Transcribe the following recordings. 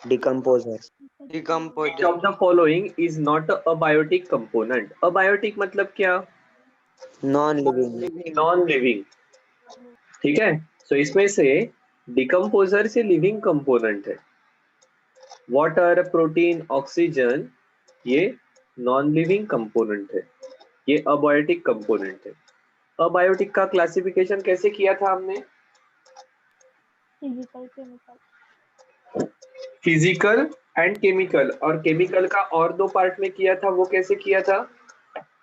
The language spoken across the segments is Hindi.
Decomposer. Which of the following is not a abiotic component? Abiotic मतलब क्या? Non-living. Non living. ठीक है, तो इसमें से डिकम्पोजर से लिविंग कंपोनेंट है। वाटर, प्रोटीन, ऑक्सीजन, ये नॉन लिविंग कंपोनेंट है, ये अबायोटिक कंपोनेंट है। अबायोटिक का क्लासिफिकेशन कैसे किया था हमने? Physical, chemical. Physical and chemical, और केमिकल का और दो पार्ट में किया था, वो कैसे किया था?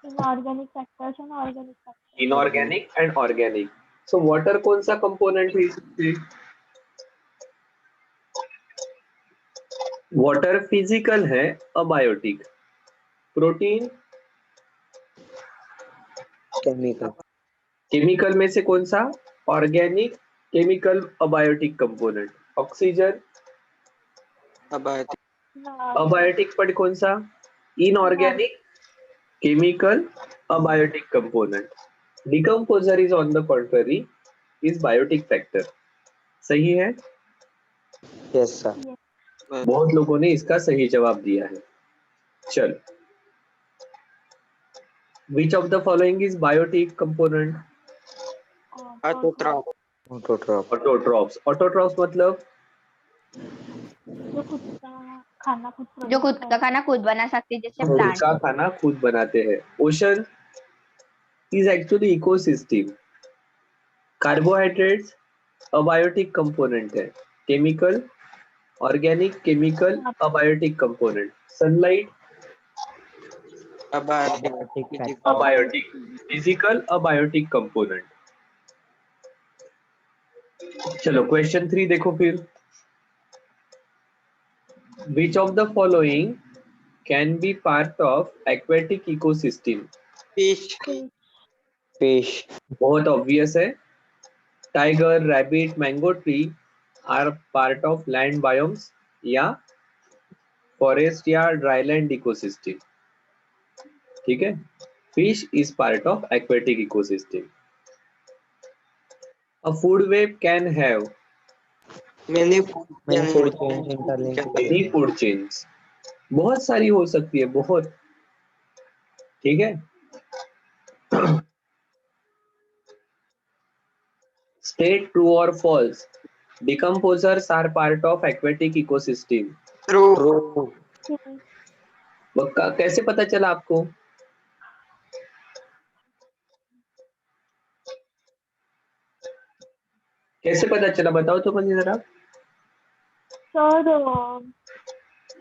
Inorganic factors and organic factors. Inorganic and organic. So water कौन सा कंपोनेंट है इसमें? वाटर फिजिकल है, अबायोटिक। Protein Chemical. केमिकल में से कौन सा? Organic, chemical, abiotic component. Oxygen abiotic, पर कौन सा? Inorganic, chemical, abiotic component. Decomposer is on the contrary is biotic factor. सही है? Yes, sir. बहुत लोगों ने इसका सही जवाब दिया है। चल, which of the following is biotic component? Autotroph. Autotrophs. Autotrophs मतलब जो खुद का खाना खुद जो खुद का खाना खुद बना सकते हैं, जैसे खुद प्लांट। का खाना खुद बनाते हैं। Ocean is actually ecosystem. Carbohydrates abiotic component है। Chemical, organic, chemical, abiotic component. Sunlight abiotic, physical, abiotic component. चलो क्वेश्चन 3 देखो फिर। Which of the following can be part of aquatic ecosystem? Fish. बहुत ऑब्वियस है। Tiger, rabbit, mango tree are part of land biomes या फॉरेस्ट या ड्राईलैंड इकोसिस्टम। ठीक है, fish is part of aquatic ecosystem. A food web can have Many food chains interlinked. many food chains। बहुत सारी हो सकती है, बहुत। ठीक है। State true or false? Decomposers are part of aquatic ecosystem। True. कैसे पता चला आपको? कैसे पता चला, बताओ तो मुझे जरा। सर,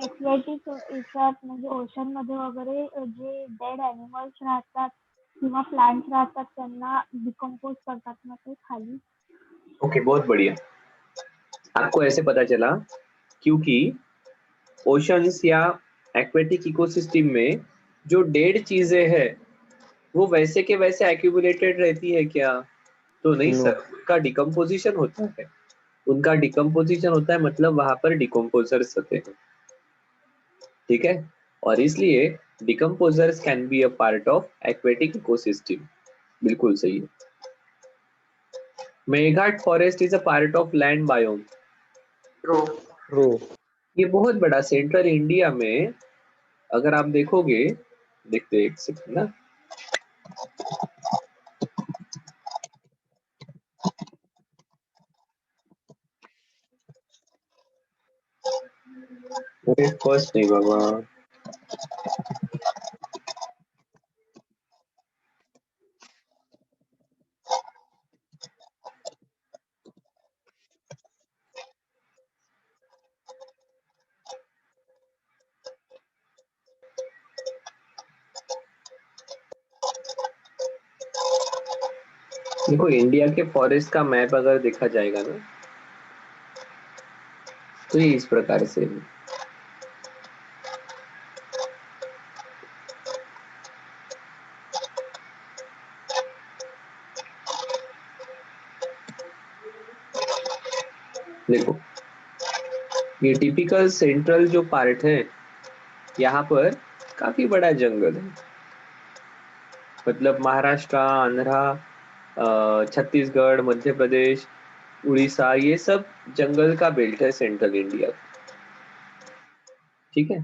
एक्वेटिक याच्यात म्हणजे ओशन मध्ये वगैरे जे डेड ॲनिमल्स राहतात किंवा प्लांट्स राहतात त्यांना डिकम्पोज करतात ना ते खाली। ओके, बहुत बढ़िया। आपको ऐसे पता चला क्योंकि ओशंस या एक्वेटिक इकोसिस्टम में जो डेड चीजें हैं वो वैसे के वैसे एक्यूमुलेटेड रहती है क्या? तो नहीं No. सर, उनका डिकम्पोजिशन होता है। उनका डिकम्पोजिशन होता है, मतलब वहां पर डिकम्पोजर्स होते हैं। ठीक है, और इसलिए decomposers can be a part of aquatic ecosystem. बिल्कुल सही है। मेघाट forest is a part of land biome. True. ये बहुत बड़ा सेंट्रल इंडिया में, अगर आप देखोगे, देखते एक सेकंड ना। फर्स्ट नहीं बाबा, देखो इंडिया के फॉरेस्ट का मैप अगर देखा जाएगा ना, तो ये इस प्रकार से है। देखो ये टिपिकल सेंट्रल जो पार्ट है, यहाँ पर काफी बड़ा जंगल है। मतलब महाराष्ट्र, आंध्रा, छत्तीसगढ़, मध्य प्रदेश, उड़ीसा, ये सब जंगल का बेल्ट है सेंट्रल इंडिया। ठीक है।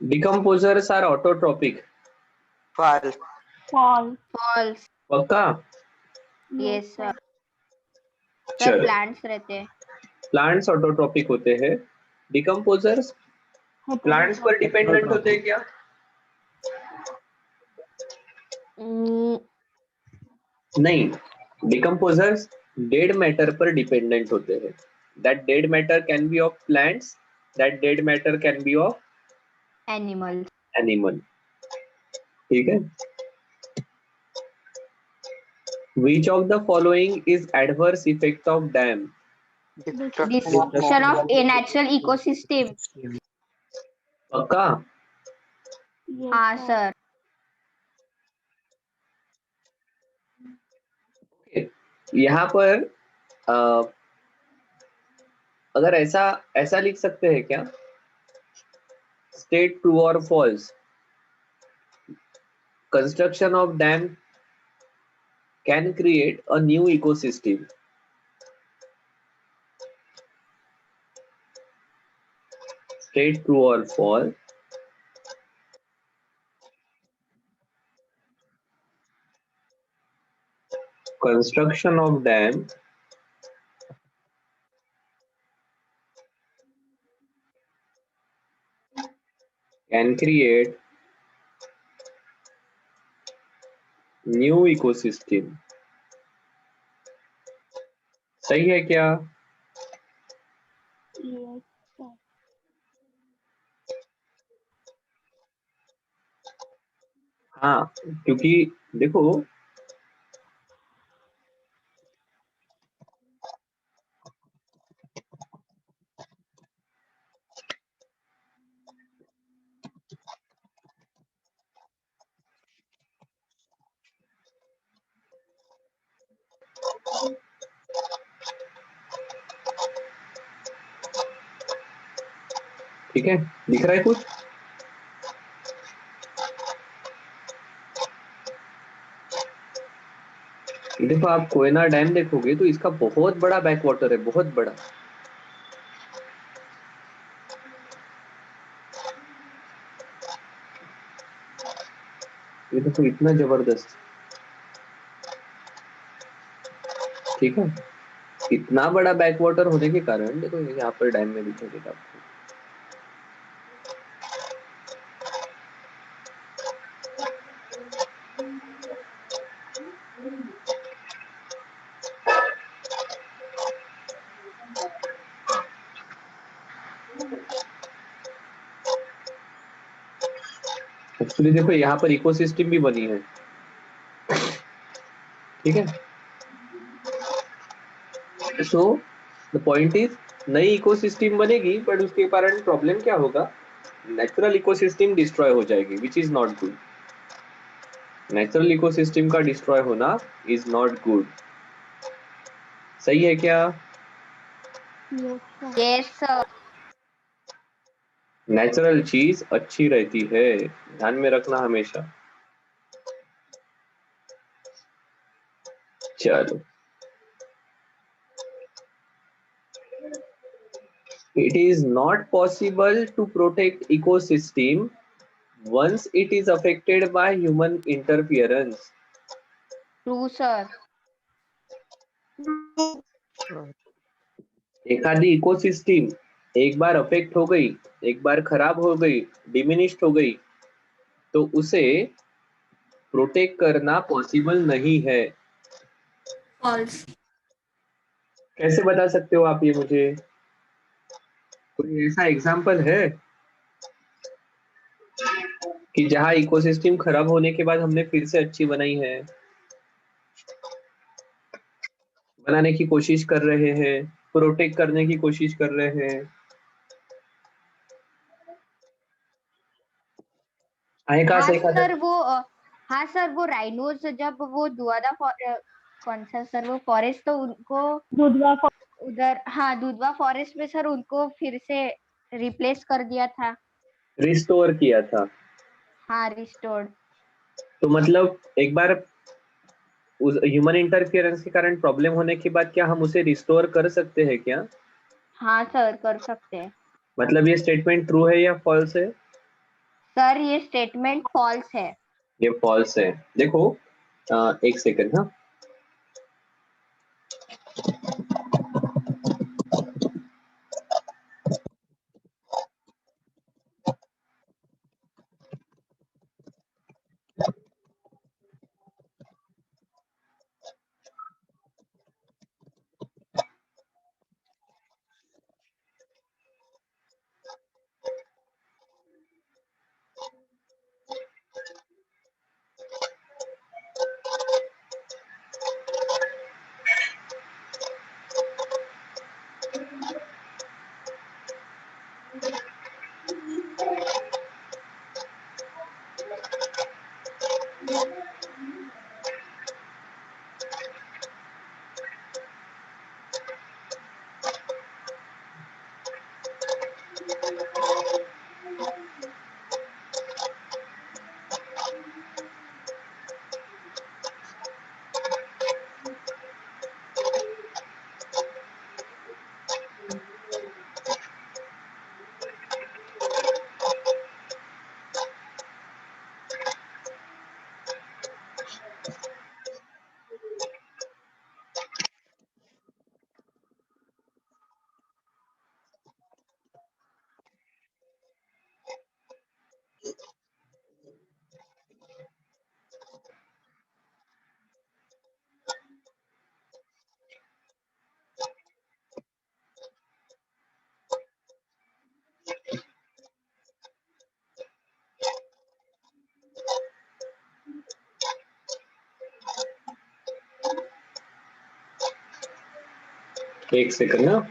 Decomposers are autotrophic. false, false. False. पक्का? Yes sir. सर चलो, प्लांट्स रहते हैं। प्लांट्स ऑटोट्रॉपिक होते हैं। डिकम्पोजर्स प्लांट्स पर डिपेंडेंट होते हैं क्या? नहीं, डिकम्पोजर्स डेड मैटर पर डिपेंडेंट होते हैं। That dead matter can be of plants, that dead matter can be of animal. Animal. ठीक है। Which of the following is adverse effect of dam? Destruction of a natural ecosystem. पक्का? Yes, हाँ sir. सर। यहाँ पर अगर ऐसा ऐसा लिख सकते हैं क्या? स्टेट ट्रू और false. Construction of dam can create a new ecosystem. State true और false. Construction of dam can create new ecosystem। सही है क्या? Yes, sir. हाँ, क्योंकि देखो ठीक है, दिख रहा है कुछ? देखो, आप कोयना डैम देखोगे तो इसका बहुत बड़ा बैक वाटर है, बहुत बड़ा। ये देखो इतना जबरदस्त। ठीक है, इतना बड़ा बैक वाटर होने के कारण देखो यहाँ पर डैम में दिखेगा आपको। एक्चुअली देखो यहाँ पर इकोसिस्टम भी बनी है। ठीक है, सो द पॉइंट इज नई इकोसिस्टम बनेगी, बट उसके कारण प्रॉब्लम क्या होगा? नेचुरल इकोसिस्टम डिस्ट्रॉय हो जाएगी, which is not good. Natural ecosystem का डिस्ट्रॉय होना इज नॉट गुड। सही है क्या? Yes, sir. Yes sir. Natural चीज अच्छी रहती है, ध्यान में रखना हमेशा। चलो, it is not possible to protect ecosystem once it is affected by human interference। True sir. एखादी इकोसिस्टम एक बार अफेक्ट हो गई, एक बार खराब हो गई, डिमिनिश्ड हो गई, तो उसे प्रोटेक्ट करना पॉसिबल नहीं है। फॉल्स। कैसे बता सकते हो आप ये मुझे? कोई ऐसा एग्जाम्पल है कि जहां इकोसिस्टम खराब होने के बाद हमने फिर से अच्छी बनाई है, बनाने की कोशिश कर रहे हैं, प्रोटेक्ट करने की कोशिश कर रहे हैं? आएगा हाँ से सर वो हाँ सर वो राइनोस जब वो दुआदा कौन सा सर वो फॉरेस्ट, तो उनको दुधवा उधर, हाँ दुधवा फॉरेस्ट में सर उनको फिर से रिप्लेस कर दिया था। रिस्टोर किया था। हाँ रिस्टोर्ड। तो मतलब एक बार उस ह्यूमन इंटरफियरेंस के कारण प्रॉब्लम होने के बाद क्या हम उसे रिस्टोर कर सकते हैं क्या? हाँ सर, कर सकते हैं। मतलब ये स्टेटमेंट ट्रू है या फॉल्स है? सर ये स्टेटमेंट फॉल्स है। ये फॉल्स है। देखो एक सेकंड। हाँ, एक सेकंड। हाँ,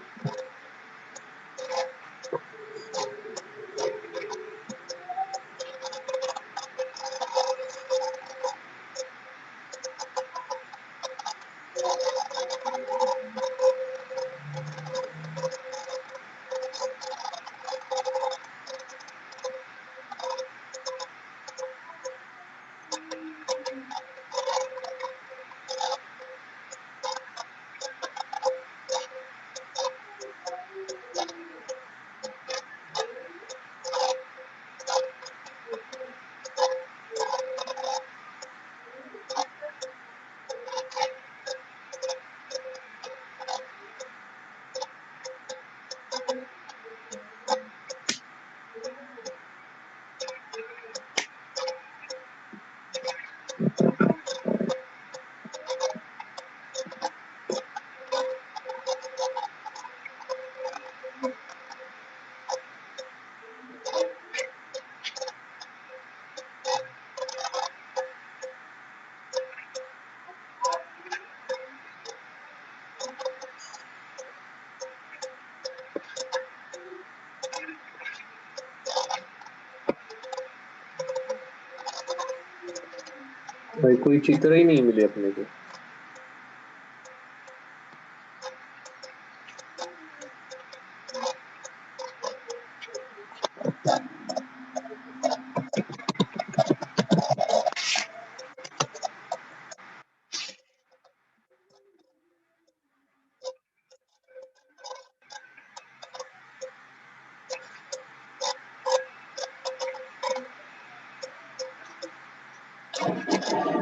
भाई कोई चित्र ही नहीं मिले अपने को।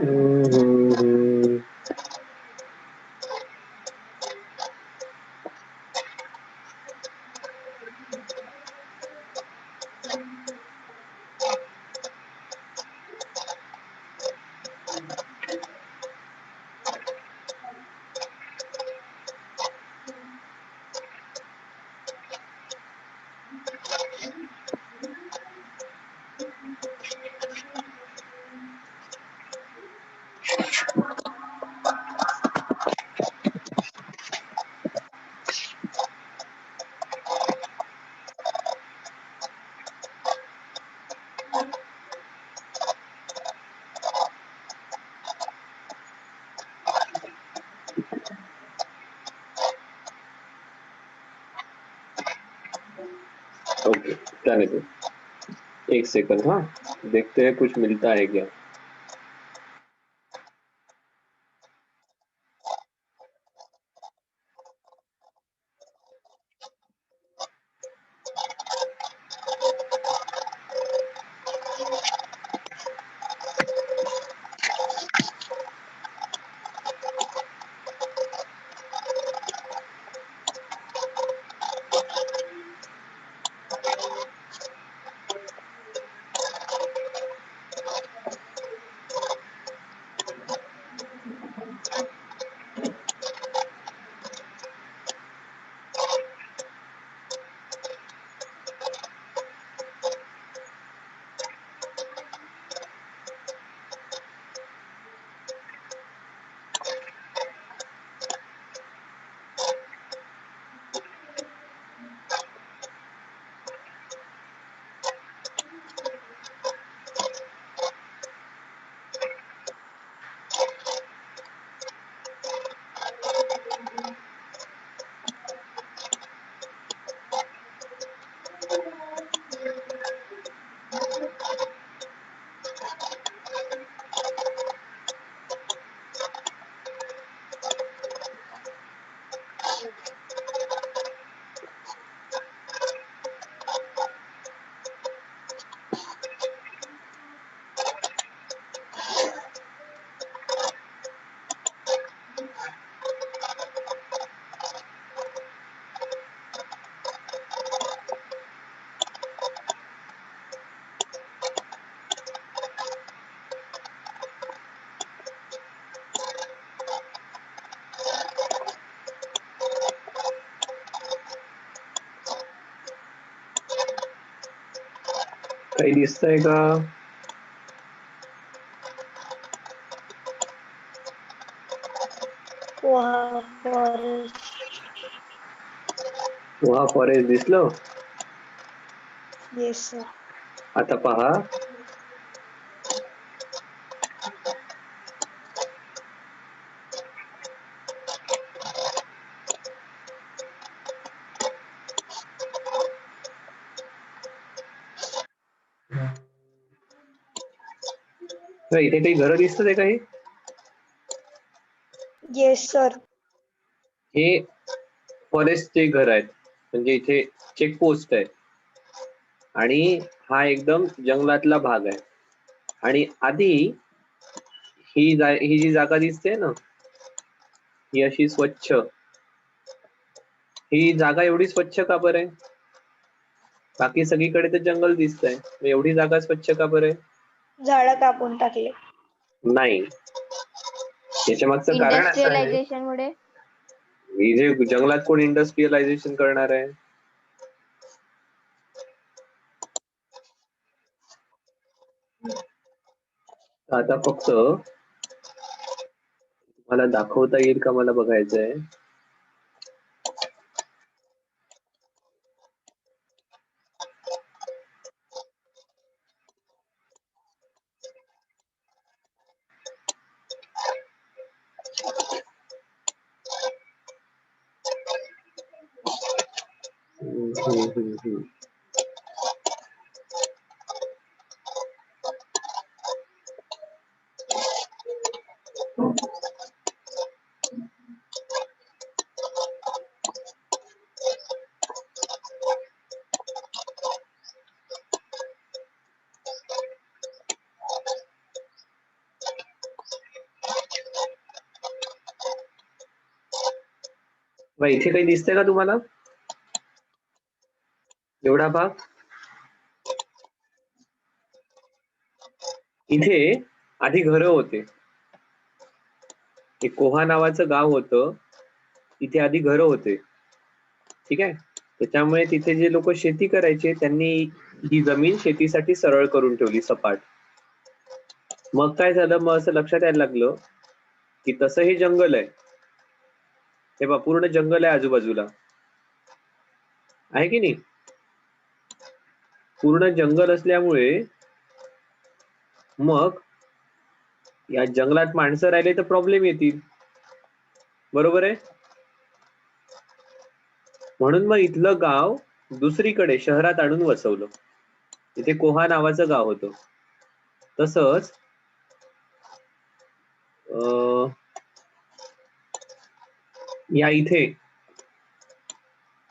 हम्म। ओके, जाने दो। एक सेकंड। हाँ, देखते हैं कुछ मिलता है क्या। काही दिसतंय का? पोहा फॉरेस्ट दिसलं? Yes sir. आता पहा, इथे काही घरं दिसत आहे काही? Yes sir. हे फॉरेस्टचे घर आहेत, म्हणजे इथे चेकपोस्ट आहे आणि हा एकदम जंगलातला भाग आहे. आणि आधी ही जी जागा दिसते ना, ही अशी स्वच्छ, ही जागा एवढी स्वच्छ का बरं आहे? बाकी सगळीकडे तर जंगल दिसतंय, एवढी जागा स्वच्छ का बरं आहे? झाडं कापून टाकले. नाही, याच्या मागचं कारण असं आहे, इंडस्ट्रियलायझेशन मुळे. ही जे जंगलात कोण इंडस्ट्रियलायझेशन करणार आहे? आता फक्त मला दाखवता येईल का, मला बघायचंय. इथे काही दिसतंय का तुम्हाला? एवढा भाग इथे आधी घरं होते. एक कोहा नावाचं गाव होतं, तिथे आधी घरं होते. ठीक आहे, त्याच्यामुळे तिथे जे लोक शेती करायचे त्यांनी ही जमीन शेतीसाठी सरळ करून ठेवली, सपाट. मग काय झालं, मग असं लक्षात यायला लागलं की तसं हे जंगल आहे, हे बा पूर्ण जंगल आहे आजूबाजूला, आहे की नाही? पूर्ण जंगल असल्यामुळे मग या जंगलात माणसं राहिले तर प्रॉब्लेम येतील, बरोबर आहे? म्हणून मग इथलं गाव दुसरीकडे शहरात आणून वसवलं. इथे कोहा नावाचं गाव होतं. तसंच या इथे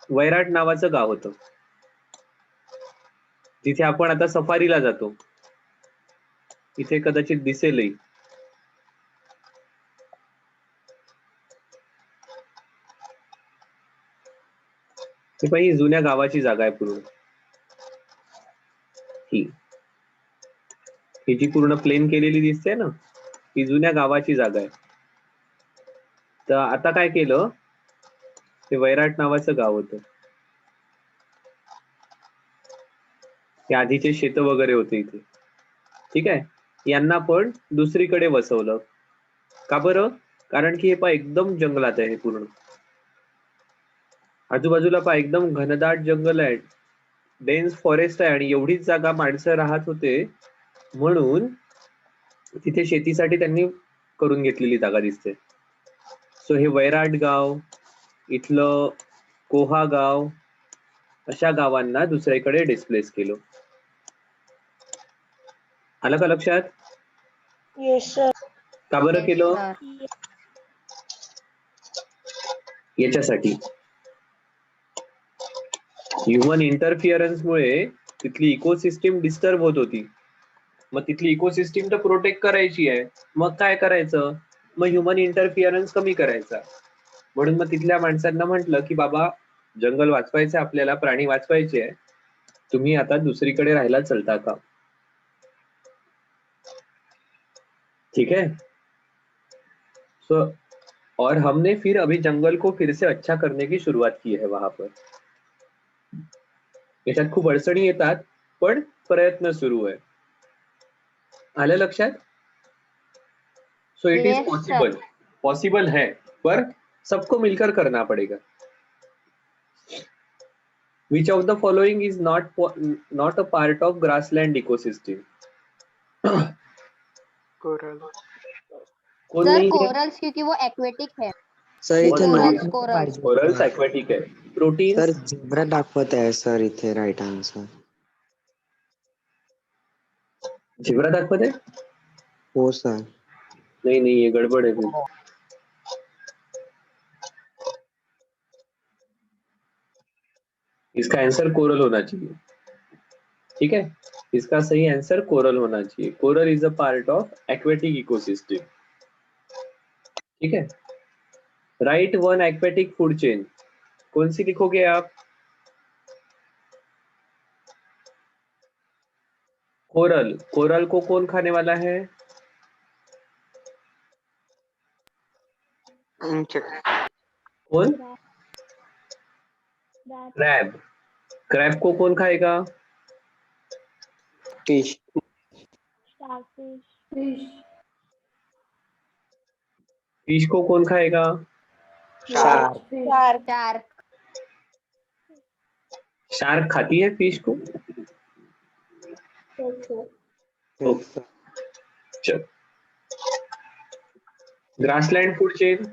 वैराट नावाचं गाव होतं, तिथे आपण आता सफारीला जातो. इथे कदाचित दिसेलही. ही जुन्या गावाची जागा आहे पूर्ण. ही जी पूर्ण प्लेन केलेली दिसते ना, ही जुन्या गावाची जागा आहे. तर आता काय केलं, ते वैराट नावाचं गाव होतं, ते आधीचे शेत वगैरे होते इथे. ठीक आहे, यांना पण दुसरीकडे वसवलं. का बरं? कारण की हे पहा एकदम जंगलात आहे, पूर्ण आजूबाजूला पहा एकदम घनदाट जंगल आहे, डेन्स फॉरेस्ट आहे, आणि एवढीच जागा माणसं राहत होते म्हणून तिथे शेतीसाठी त्यांनी करून घेतलेली जागा दिसते. सो हे वैराट गाव, इथलं कोहा गाव, अशा गावांना दुसरीकडे डिस्प्लेस केलं. आलं का लक्षात? Yes sir. का बरं केलं? याच्यासाठी, ह्युमन इंटरफिअरन्स मुळे तिथली इकोसिस्टीम डिस्टर्ब होत होती. मग तिथली इकोसिस्टीम तर प्रोटेक्ट करायची आहे, मग काय करायचं, मग ह्युमन इंटरफिअरन्स कमी करायचा. म्हणून मग तिथल्या माणसांना म्हटलं की बाबा जंगल वाचवायचं आपल्याला, प्राणी वाचवायचे आहे, तुम्ही आता दुसरीकडे राहायला चलता का? ठीक है, सो और हमने फिर अभी जंगल को फिर से अच्छा करने की शुरुआत की है वहां पर. याच्यात खूप अडचणी येतात, पण प्रयत्न सुरू आहे. आलं लक्षात? So it is Yes, possible, possible है, पर सबको मिलकर करना पड़ेगा. Which of the following is not a part of grassland ecosystem? Coral. कौन सर नहीं है? कोरल्स क्योंकि वो एक्वेटिक है. सर इथे Corals, not corals. Corals aquatic है. प्रोटीन सर झेब्रा दाखवत आहे सर इथे राईट आन्सर. झिब्रा दाखवत है? हो सर. नहीं नहीं, ये गड़बड़ है फिर. इसका आंसर कोरल होना चाहिए. ठीक है, इसका सही आंसर कोरल होना चाहिए. Coral is a part of aquatic ecosystem. ठीक है, right one aquatic food chain. कौन सी लिखोगे आप? कोरल. कोरल को कौन खाने वाला है? कौन? क्रैब. क्रैब को कौन खाएगा? फिश. स्टारफिश. फिश को कौन खाएगा? शार्क. शार्क. शार्क खाती है फिश को? चल. Grassland food chain.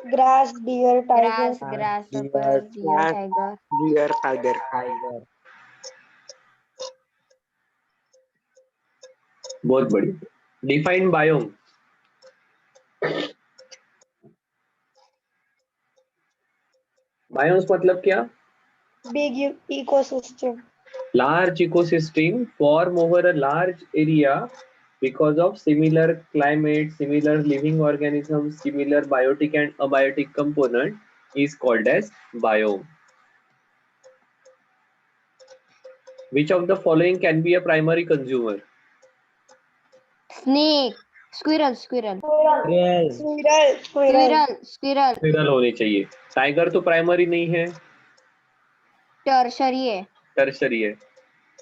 Grass, deer, grass, tiger. Grass, deer, deer, tiger. Deer, tiger. बहुत बढ़िया. Define biome. बायोम्स मतलब क्या? Big ecosystem. Large ecosystem form over a large area because of similar climate, similar living organisms, similar biotic and abiotic component is called as biome. Which of the following can be a primary consumer? Snake. Squirrel. Squirrel. Squirrel. Squirrel. Squirrel. Squirrel होनी चाहिए. टाइगर तो प्राइमरी नहीं है, टर्शरी है. टर्शरी है.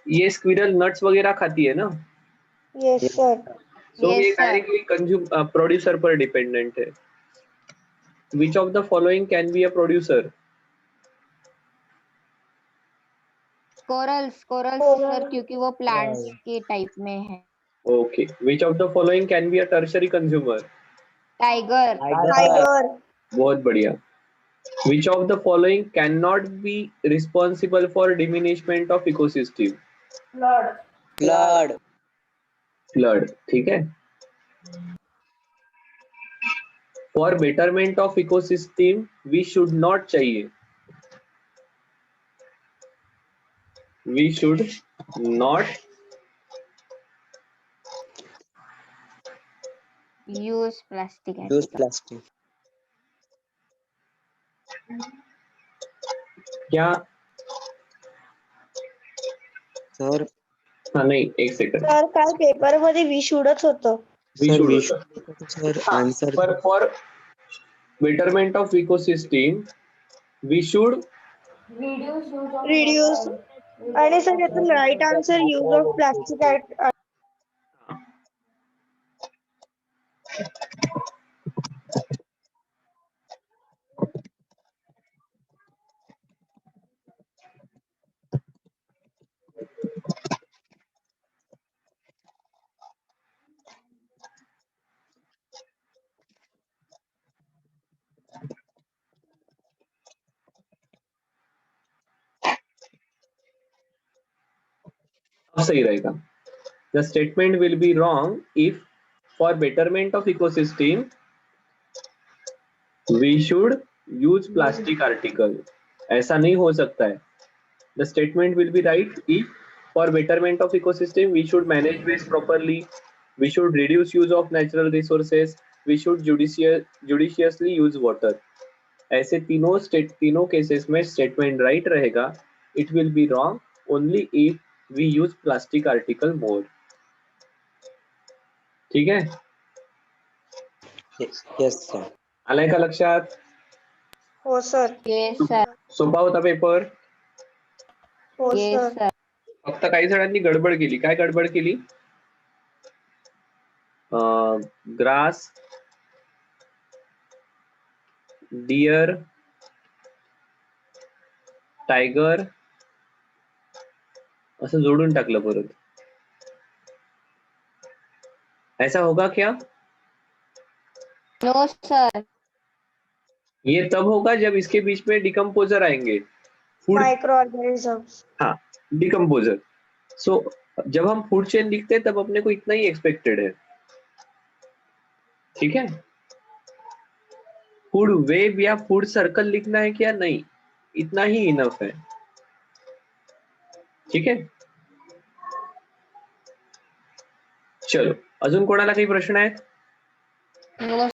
ये स्क्विरल नट्स वगैरह खाती है ना, यस सर. तो Yes, ये sir. डायरेक्टली कंज्यूम प्रोड्यूसर पर डिपेंडेंट है. Which of the following can be a producer? Corals. Corals Coral. Sir क्योंकि वो प्लांट्स के टाइप में है. Okay. Which of the following can be a tertiary consumer? Tiger. Tiger. बहुत बढ़िया. Which of the following cannot be responsible for diminishment of ecosystem? Flood. Flood. ठीक है. For betterment of ecosystem, we should not चाहिए. We should not use plastic. Use plastic. क्या? सर हाँ नहीं, एक सेकंड. सर काल पेपर मध्ये विशुडच होतं. We सर should विश होतं. Sir answer. पर for betterment of ecosystem, we should reduce. आणि सर यातून right answer use of plastic. अब सही रहेगा. The statement will be wrong if for betterment of ecosystem we should use plastic article. ऐसा नहीं हो सकता है. The statement will be right if for betterment of ecosystem we should manage waste properly, we should reduce use of natural resources, we should judiciously use water. ऐसे तीनों केसेस में स्टेटमेंट राइट रहेगा. It will be wrong only if we use plastic article more. ठीक है. Yes sir. आलाय का लक्षात? हो सर. Yes sir. सोपा होता पेपर. हो येस सर. सर. फक्त काही जणांनी गडबड केली. काय गडबड केली? ग्रास, डियर, टायगर असं जोडून टाकलं परत. ऐसा होगा क्या? No sir. ये तब होगा जब इसके बीच में डिकम्पोजर आएंगे. Food, micro organisms. हाँ, डिकम्पोजर. सो जब हम फूड चेन लिखते हैं तब अपने को इतना ही एक्सपेक्टेड है. ठीक है. फूड वेब या फूड सर्कल लिखना है क्या? नहीं, इतना ही इनफ है. ठीक है. चलो, अजून कोणाला काही प्रश्न आहेत? नो